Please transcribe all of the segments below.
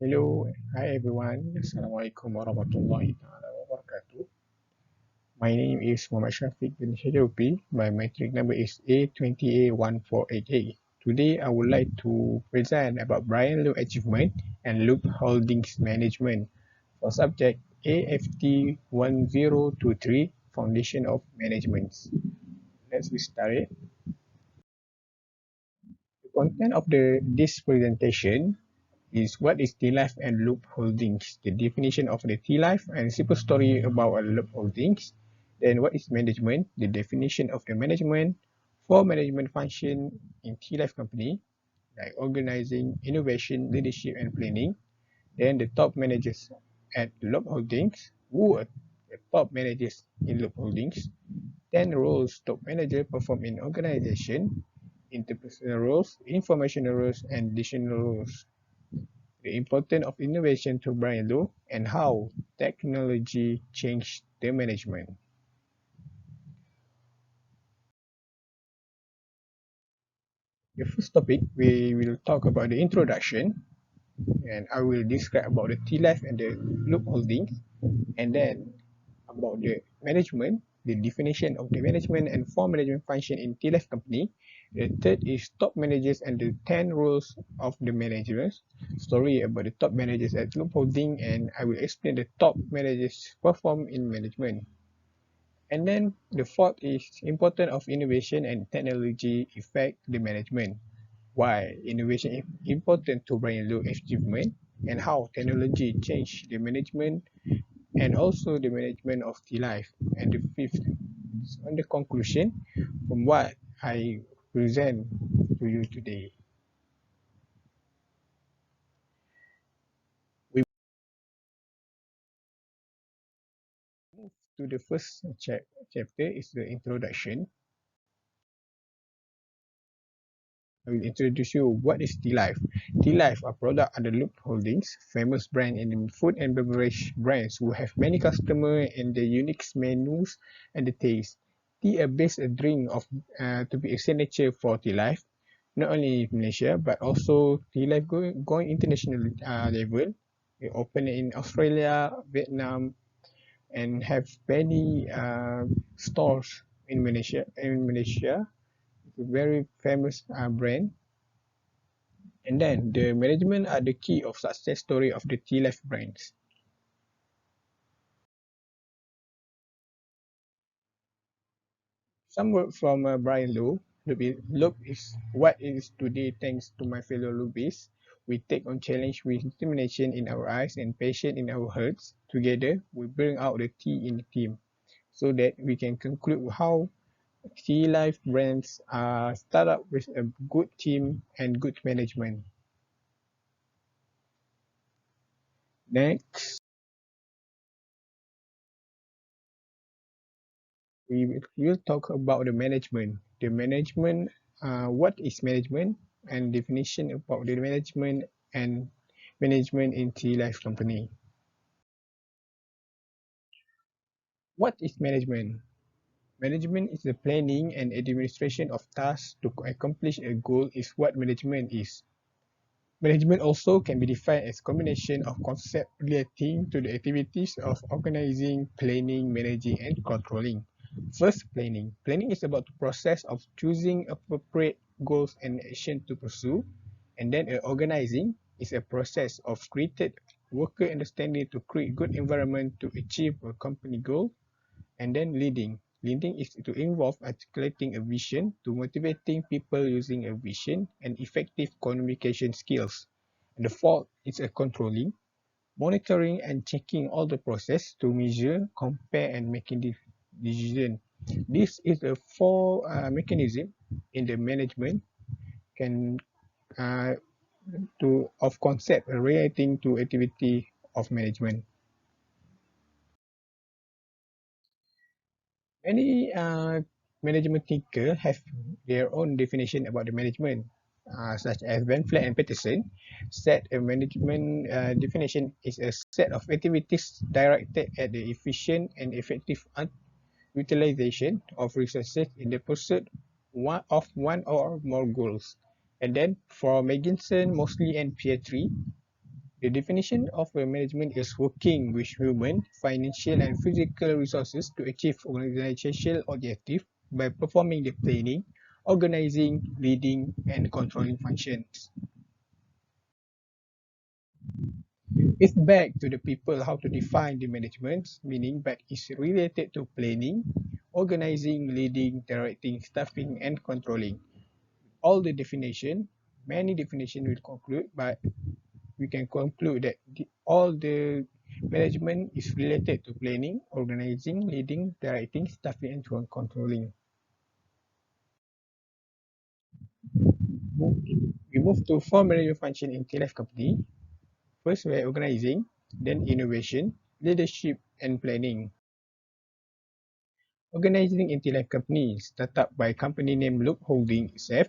Hello, hi everyone. Assalamualaikum warahmatullahi taala wabarakatuh. My name is Muhammad Shafiq bin Shajarupi. My metric number is A20A148A. Today, I would like to present about Brian Loop achievement and Loop Holdings management for subject AFT1023 Foundation of Management. Let's get started. The content of this presentation is what is T-Life and Loop Holdings, the definition of the T-Life and simple story about a Loop Holdings, then what is management, the definition of the management, four management function in T-Life company, like organizing, innovation, leadership, and planning, then the top managers at Loop Holdings, who are the top managers in Loop Holdings, 10 roles top manager perform in organization, interpersonal rules, informational rules, and additional rules. The importance of innovation to Brian Low and how technology changed the management. The first topic, we will talk about the introduction, and I will describe about the T-Life and the Loop Holdings, and then about the management, the definition of the management and four management function in T-Life company. The third is top managers and the 10 rules of the managers. Story about the top managers at Loop Holding, and I will explain the top managers perform in management. And then the fourth is importance of innovation and technology affect the management. Why innovation is important to Brian Low achievement and how technology changed the management and also the management of the life. And the fifth is on the conclusion from what I present to you today. We move to the first chapter is the introduction. I will introduce you what is Tea Life. Tea Life, a product under Loop Holdings, famous brand in food and beverage brands who have many customers and the unique menus and the taste. Tea a base a drink of to be a signature for Tea Life, not only in Malaysia but also Tea Life going international level. We open in Australia, Vietnam, and have many stores in Malaysia. It's a very famous brand. And then the management are the key of success story of the T-Life brands. Some word from Brian Low. Look is what it is today thanks to my fellow Lubies. We take on challenge with determination in our eyes and passion in our hearts. Together, we bring out the T in the team so that we can conclude how T-Life brands are start up with a good team and good management. Next, we will talk about the management. The management, what is management, and definition about the management and management in T Life company. What is management? Management is the planning and administration of tasks to accomplish a goal is what management is. Management also can be defined as a combination of concepts relating to the activities of organizing, planning, managing, and controlling. First, planning. Planning is about the process of choosing appropriate goals and action to pursue. And then organizing is a process of created worker understanding to create good environment to achieve a company goal. And then leading. Leading is to involve articulating a vision to motivating people using a vision and effective communication skills. And the fourth is a controlling, monitoring and checking all the process to measure, compare and making decision. This is the four mechanism in the management can uh, to of concept relating to activity of management. Many management thinkers have their own definition about the management, such as Van Fleet and Peterson said a management definition is a set of activities directed at the efficient and effective utilization of resources in the pursuit of one or more goals. And then for Megginson, Mosley, and Pietri, The definition of a management is working with human, financial, and physical resources to achieve organizational objectives by performing the planning, organizing, leading, and controlling functions. It's back to the people how to define the management, meaning but is related to planning, organizing, leading, directing, staffing, and controlling. All the definition, many definition will conclude, but we can conclude that all the management is related to planning, organizing, leading, directing, staffing, and controlling. We move to four management function in TLF company. First, we are organizing, then innovation, leadership, and planning. Organizing in TLF company is startup by company named Loop Holding itself,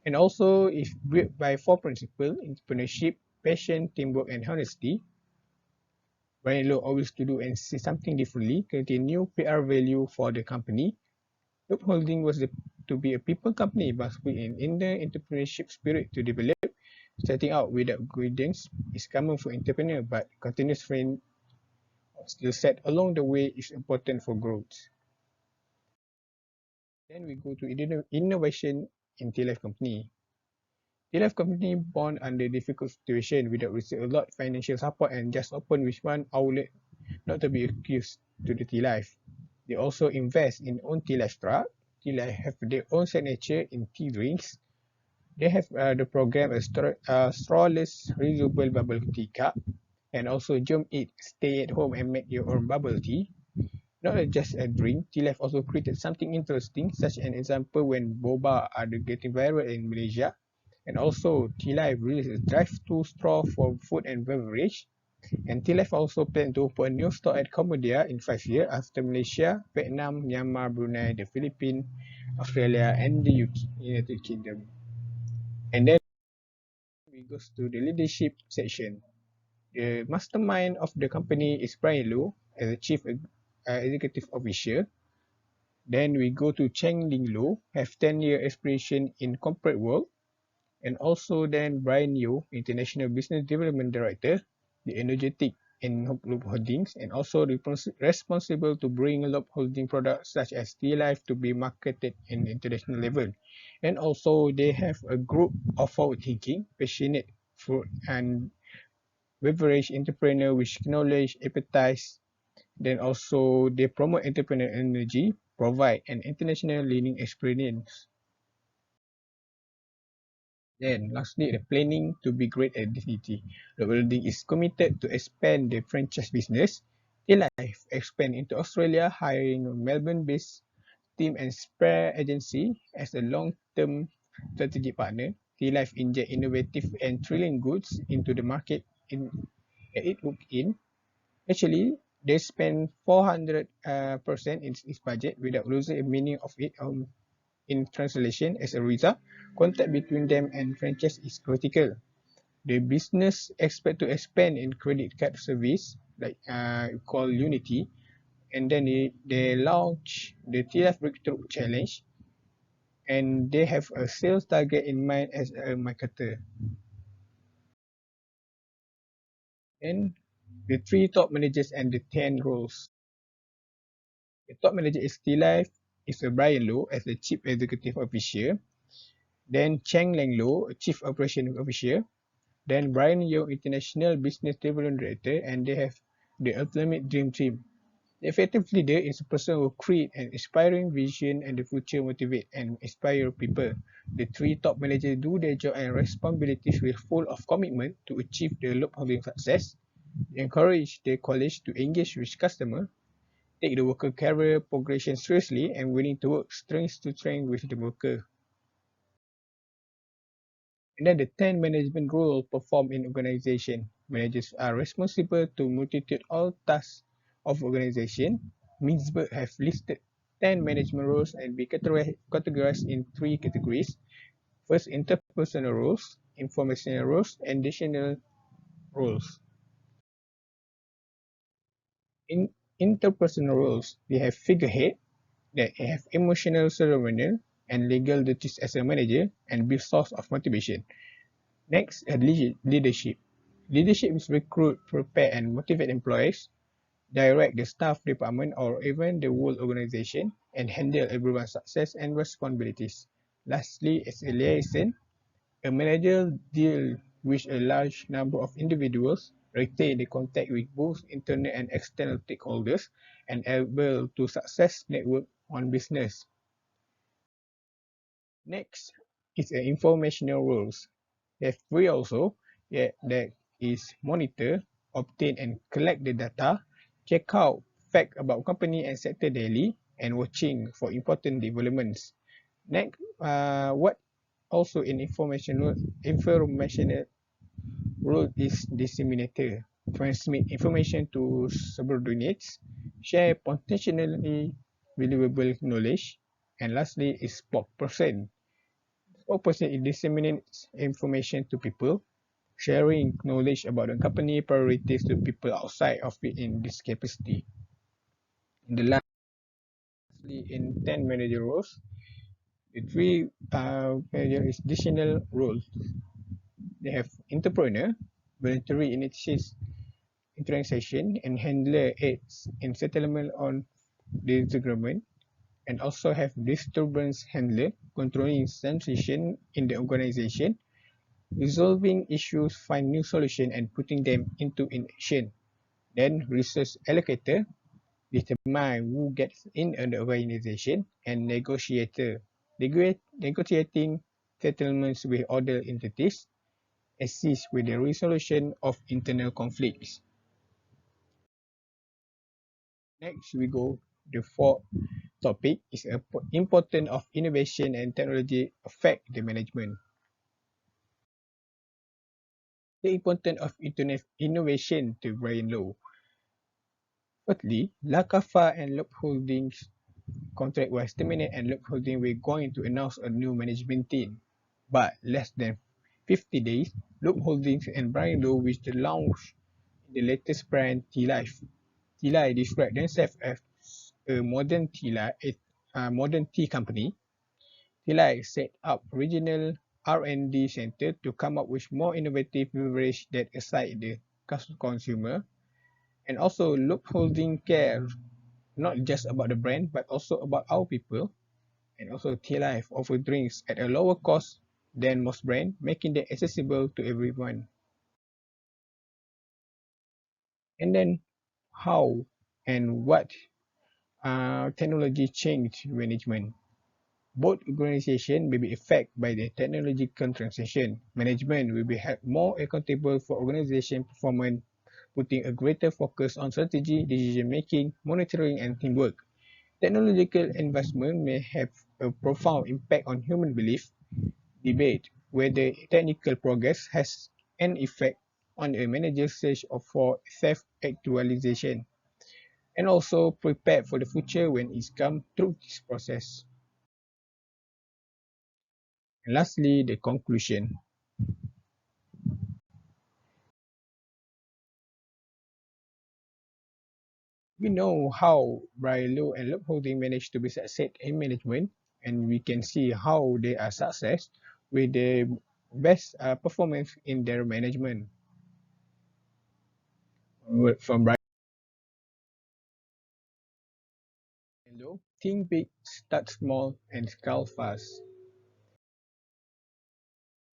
and also is built by four principles: entrepreneurship, passion, teamwork, and honesty. Brian Low always to do and see something differently, creating new PR value for the company. Loop Holding was to be a people company, but with an inner entrepreneurship spirit to develop. Starting out without guidance is common for entrepreneur, but continuous training of skill set along the way is important for growth. Then we go to innovation in TLF company. TLF company born under difficult situation without receive a lot financial support and just open with one outlet not to be accused to the tea life. They also invest in own tea life truck. Tea life have their own signature in tea drinks. They have the program a strawless reusable bubble tea cup, and also Jom Eat, stay at home and make your own bubble tea. Not just a drink, Tea Life also created something interesting, such an example when boba are getting viral in Malaysia, and also Tea Life released a drive-through straw for food and beverage. And TLF also plan to open a new store at Cambodia in 5 years after Malaysia, Vietnam, Myanmar, Brunei, the Philippines, Australia, and the United Kingdom. And then we go to the leadership section. The mastermind of the company is Brian Lu as the chief executive officer. Then we go to Cheng Ling Lu, have 10-year experience in corporate world. And also then Brian Yu, International Business Development Director, the energetic in Loop Holdings, and also responsible to bring Loop Holding products such as Tea Life to be marketed in international level. And also they have a group of forward thinking, passionate food and beverage entrepreneur with knowledge, expertise. Then also they promote entrepreneurial energy, provide an international learning experience. Then, lastly, the planning to be great at DCT. The building is committed to expand the franchise business. Life expand into Australia, hiring a Melbourne-based team and spare agency as a long-term strategic partner. Life inject innovative and thrilling goods into the market it hooked in. Actually, they spend 400% in its budget without losing the meaning of it in translation. As a result, contact between them and franchise is critical. The business expect to expand in credit card service, like called Unity, and then they launch the TF Breakthrough Challenge, and they have a sales target in mind as a marketer. And the three top managers and the 10 roles. The top manager is T-Life, is Brian Low as the Chief Executive Officer. Then Cheng Leng Low, Chief Operation Officer. Then Brian Young, International Business Development Director, and they have the ultimate dream team. The effective leader is a person who create an inspiring vision and the future motivate and inspire people. The three top managers do their job and responsibilities with full of commitment to achieve the Loop Holding success. They encourage their colleagues to engage with customers, take the worker career progression seriously, and willing to work strength to strength with the worker. And then the 10 management roles performed in organization. Managers are responsible to multitude all tasks of organization. Mintzberg have listed 10 management roles and be categorized in three categories. First, interpersonal roles, informational rules, and additional rules. In interpersonal roles, they have figurehead, that have emotional ceremonial and legal duties as a manager and be source of motivation. Next, leadership. Leadership is recruit, prepare, and motivate employees, direct the staff department or even the whole organization, and handle everyone's success and responsibilities. Lastly, as a liaison, a manager deals with a large number of individuals, retain the contact with both internal and external stakeholders, and able to success network on business. Next is informational rules. There are three also. Yeah, that is monitor, obtain and collect the data, check out fact about company and sector daily, and watching for important developments. Next, what also in informational rule is disseminator, transmit information to subordinates, share potentially valuable knowledge, and lastly is spokesperson. Spokesperson disseminates information to people, sharing knowledge about the company priorities to people outside of it in this capacity. And the lastly, in 10 manager roles, the three manager is additional roles. They have entrepreneur, voluntary initiates transaction, and handler aids in settlement on disagreement, and also have disturbance handler, controlling transition in the organization, resolving issues, find new solution, and putting them into action. Then resource allocator, determine who gets in an organization, and negotiator, negotiating settlements with other entities, assist with the resolution of internal conflicts. Next, we go the fourth topic is important of innovation and technology affect the management. The importance of innovation to Brian Low. Firstly, Lakafa and Loop Holdings contract was terminated and Loop Holdings were going to announce a new management team. But less than 50 days, Loop Holdings and Brian Low with the launch the latest brand T-Life. T-Life described themselves as a modern modern tea company. T-Life set up regional R&D center to come up with more innovative beverage that excite the consumer. And also Loop Holding cares not just about the brand but also about our people. And also T-Life offer drinks at a lower cost than most brands, making them accessible to everyone. And then how and what technology change management. Both organizations may be affected by the technological transition. Management will be held more accountable for organization performance, putting a greater focus on strategy, decision making, monitoring, and teamwork. Technological investment may have a profound impact on human belief, debate whether technical progress has an effect on a manager's search for self-actualization, and also prepare for the future when it comes through this process. And lastly, the conclusion. We know how Braille and Loop Holding managed to be success in management, and we can see how they are success with the best performance in their management. From Braille, think big, start small, and scale fast.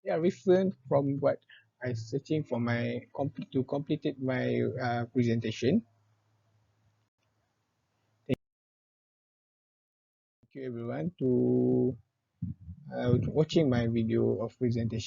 They are different from what I searching for my to completed my presentation. Thank you everyone to watching my video of presentation.